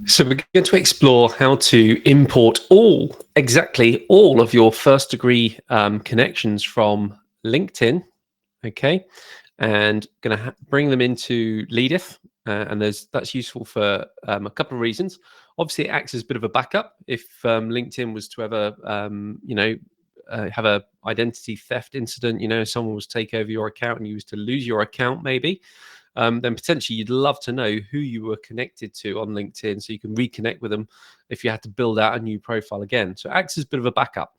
So we're going to explore how to import exactly all of your first degree connections from LinkedIn, okay, and going to bring them into Leadeth. And that's useful for a couple of reasons. Obviously, it acts as a bit of a backup if LinkedIn was to ever, have a identity theft incident. Someone was to take over your account and you was to lose your account, maybe. Then potentially you'd love to know who you were connected to on LinkedIn so you can reconnect with them if you had to build out a new profile again. So it acts as a bit of a backup.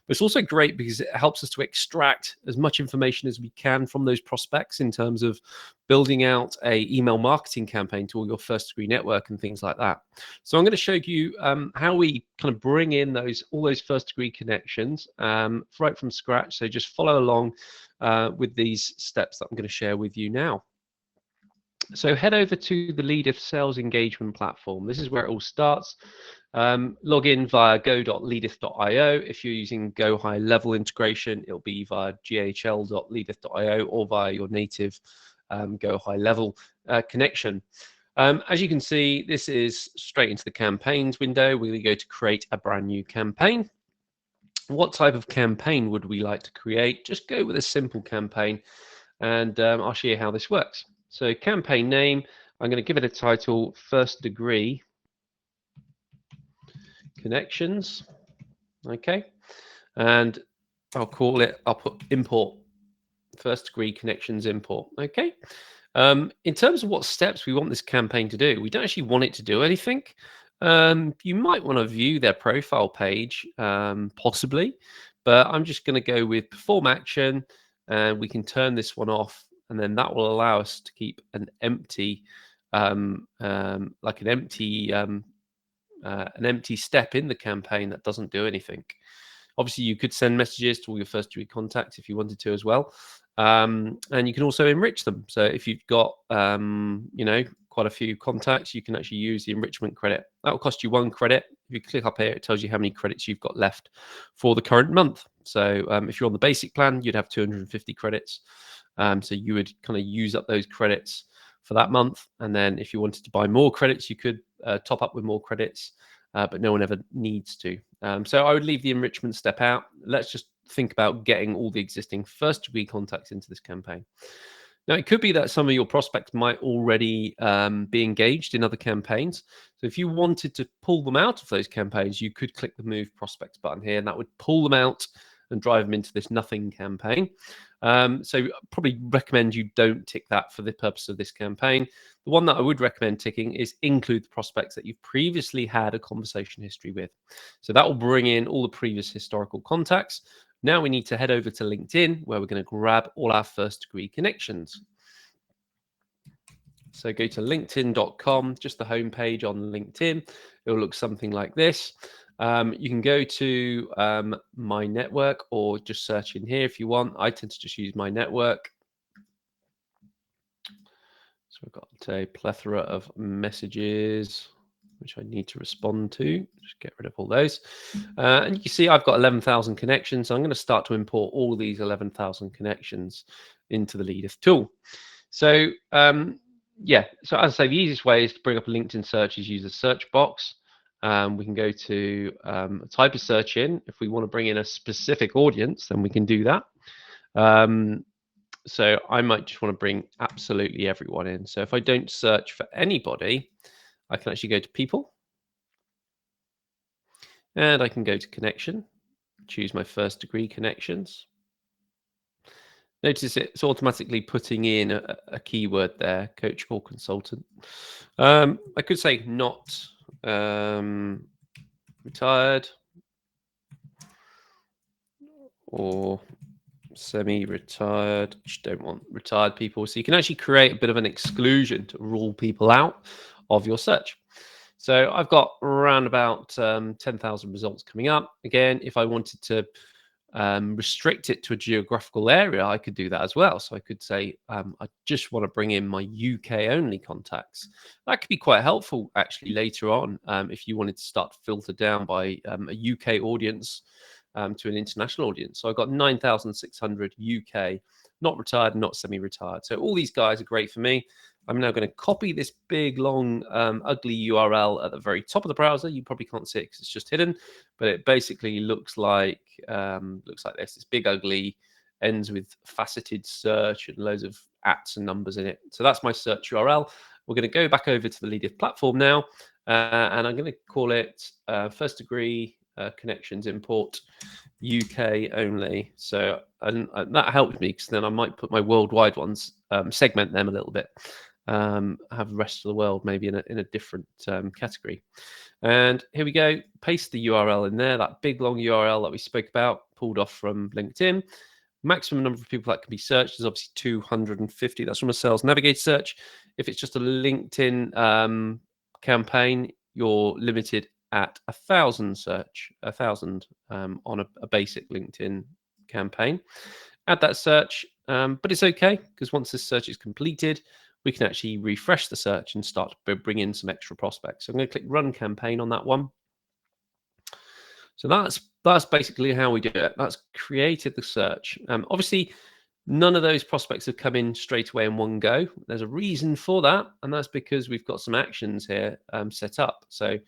But it's also great because it helps us to extract as much information as we can from those prospects in terms of building out a email marketing campaign to all your first degree network and things like that. So I'm going to show you how we kind of bring in all those first degree connections right from scratch. So just follow along with these steps that I'm going to share with you now. So head over to the Leadeth sales engagement platform. This is where it all starts. Log in via go.leadeth.io. If you're using Go High Level integration, it'll be via ghl.leadeth.io or via your native Go High Level connection. As you can see, this is straight into the campaigns window. We're going to go to create a brand new campaign. What type of campaign would we like to create? Just go with a simple campaign, and I'll show you how this works. So campaign name, I'm going to give it a title, First Degree Connections, okay? And I'll put import, First Degree Connections import, okay? In terms of what steps we want this campaign to do, we don't actually want it to do anything. You might want to view their profile page, possibly, but I'm just going to go with perform action, and we can turn this one off. And then that will allow us to keep an empty, an empty step in the campaign that doesn't do anything. Obviously, you could send messages to all your first degree contacts if you wanted to as well, and you can also enrich them. So if you've got, quite a few contacts, you can actually use the enrichment credit. That will cost you 1 credit. If you click up here, it tells you how many credits you've got left for the current month. So if you're on the basic plan, you'd have 250 credits. So you would kind of use up those credits for that month. And then if you wanted to buy more credits, you could top up with more credits, but no one ever needs to. So I would leave the enrichment step out. Let's just think about getting all the existing first degree contacts into this campaign. Now, it could be that some of your prospects might already be engaged in other campaigns. So if you wanted to pull them out of those campaigns, you could click the Move Prospects button here, and that would pull them out and drive them into this nothing campaign. So probably recommend you don't tick that for the purpose of this campaign. The one that I would recommend ticking is include the prospects that you've previously had a conversation history with. So that will bring in all the previous historical contacts. Now we need to head over to LinkedIn, where we're going to grab all our first degree connections. So go to linkedin.com, just the homepage on LinkedIn. It will look something like this. You can go to My Network or just search in here if you want. I tend to just use My Network. So we've got a plethora of messages which I need to respond to. Just get rid of all those. And you can see I've got 11,000 connections. So I'm going to start to import all these 11,000 connections into the Leadeth tool. So so as I say, the easiest way is to bring up a LinkedIn search is use a search box. We can go to type a search in. If we want to bring in a specific audience, then we can do that. So I might just want to bring absolutely everyone in. So if I don't search for anybody, I can actually go to people. And I can go to connection, choose my first degree connections. Notice it's automatically putting in a keyword there, coach or consultant. I could say not retired or semi-retired. Just don't want retired people. So you can actually create a bit of an exclusion to rule people out of your search. So I've got around about 10,000 results coming up. Again, if I wanted to restrict it to a geographical area, I could do that as well. So I could say, I just want to bring in my UK only contacts. That could be quite helpful actually later on if you wanted to start to filter down by a UK audience to an international audience. So I've got 9,600 UK, not retired, not semi-retired. So all these guys are great for me. I'm now going to copy this big, long, ugly URL at the very top of the browser. You probably can't see it because it's just hidden, but it basically looks like this. It's big, ugly, ends with faceted search and loads of ats and numbers in it. So that's my search URL. We're going to go back over to the Leadeth platform now, and I'm going to call it first degree connections import UK only. So and that helped me because then I might put my worldwide ones, segment them a little bit, have the rest of the world maybe in a different category. And here we go. Paste the URL in there, that big long URL that we spoke about, pulled off from LinkedIn. Maximum number of people that can be searched is obviously 250. That's from a Sales Navigator search. If it's just a LinkedIn campaign, you're limited at 1,000 search, 1,000 on a basic LinkedIn campaign. Add that search, but it's okay because once this search is completed, we can actually refresh the search and start to bring in some extra prospects. So I'm going to click Run Campaign on that one. So that's basically how we do it. That's created the search. Obviously, none of those prospects have come in straight away in one go. There's a reason for that, and that's because we've got some actions here set up. So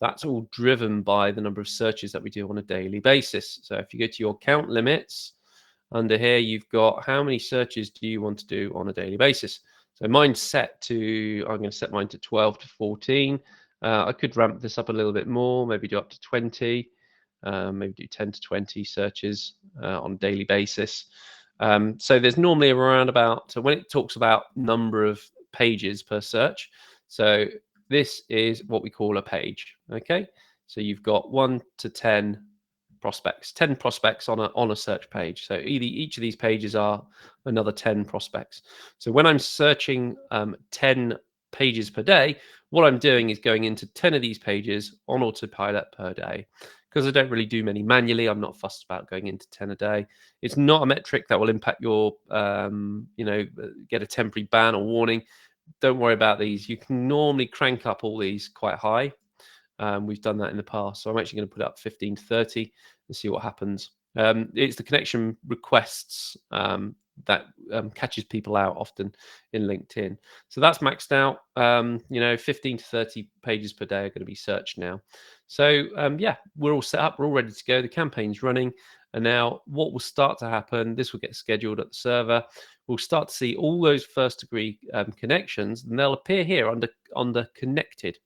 that's all driven by the number of searches that we do on a daily basis. So if you go to your count limits, under here, you've got how many searches do you want to do on a daily basis. So mine's set to, I'm going to set mine to 12 to 14. I could ramp this up a little bit more, maybe do up to 20, maybe do 10 to 20 searches on a daily basis. So there's normally around about, so when it talks about number of pages per search, so this is what we call a page, okay? So you've got 1 to 10 prospects, 10 prospects on a search page. So each of these pages are another 10 prospects. So when I'm searching 10 pages per day, what I'm doing is going into 10 of these pages on autopilot per day. Because I don't really do many manually, I'm not fussed about going into 10 a day. It's not a metric that will impact your, get a temporary ban or warning. Don't worry about these. You can normally crank up all these quite high. We've done that in the past. So I'm actually going to put up 15 to 30 and see what happens. It's the connection requests that catches people out often in LinkedIn. So that's maxed out. 15 to 30 pages per day are going to be searched now. So yeah, we're all set up. We're all ready to go. The campaign's running. And now what will start to happen, this will get scheduled at the server. We'll start to see all those first degree connections, and they'll appear here under connected,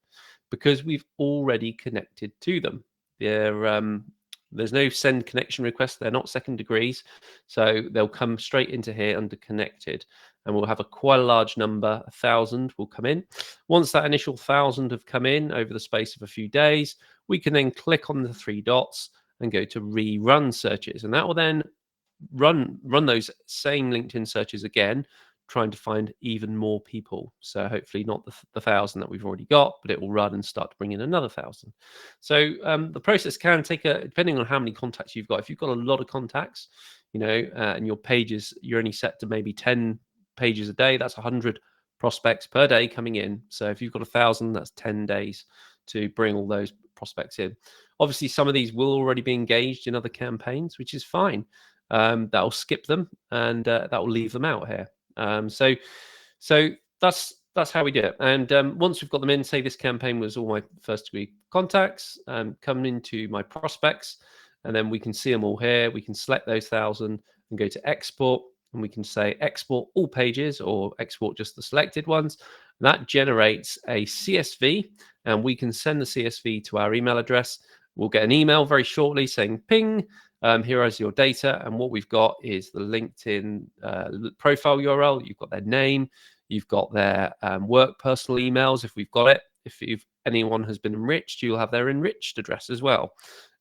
because we've already connected to them. There's no send connection request. They're not second degrees. So they'll come straight into here under connected, and we'll have quite a large number, 1,000 will come in. Once that initial 1,000 have come in over the space of a few days, we can then click on the 3 dots and go to rerun searches. And that will then run those same LinkedIn searches again, trying to find even more people. So hopefully not the 1,000 that we've already got, but it will run and start to bring in another 1,000. So the process can take depending on how many contacts you've got. If you've got a lot of contacts, and your pages, you're only set to maybe 10 pages a day, that's 100 prospects per day coming in. So if you've got 1,000, that's 10 days to bring all those prospects in. Obviously, some of these will already be engaged in other campaigns, which is fine. That will skip them, and that will leave them out here. So that's how we do it. And once we've got them in, say this campaign was all my first degree contacts, come into my prospects, and then we can see them all here. We can select those 1,000 and go to export, and we can say export all pages or export just the selected ones. That generates a CSV, and we can send the CSV to our email address. We'll get an email very shortly saying ping, here is your data, and what we've got is the LinkedIn profile URL. You've got their name, you've got their work personal emails if we've got it. If anyone has been enriched, you'll have their enriched address as well,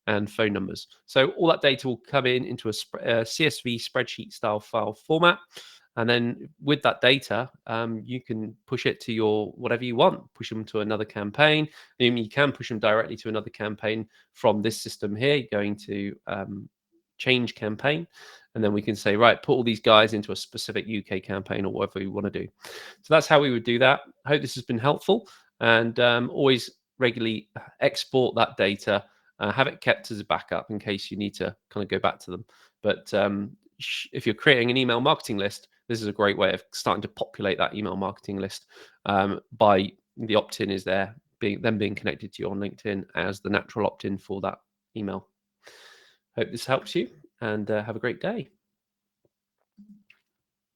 and phone numbers. So all that data will come into a CSV spreadsheet style file format. And then with that data, you can push it to your whatever you want, push them to another campaign. You can push them directly to another campaign from this system here, going to change campaign. And then we can say, right, put all these guys into a specific UK campaign or whatever you want to do. So that's how we would do that. I hope this has been helpful, and always regularly export that data, have it kept as a backup in case you need to kind of go back to them. But if you're creating an email marketing list, this is a great way of starting to populate that email marketing list by the opt-in is there, being connected to you on LinkedIn as the natural opt-in for that email. Hope this helps you, and have a great day.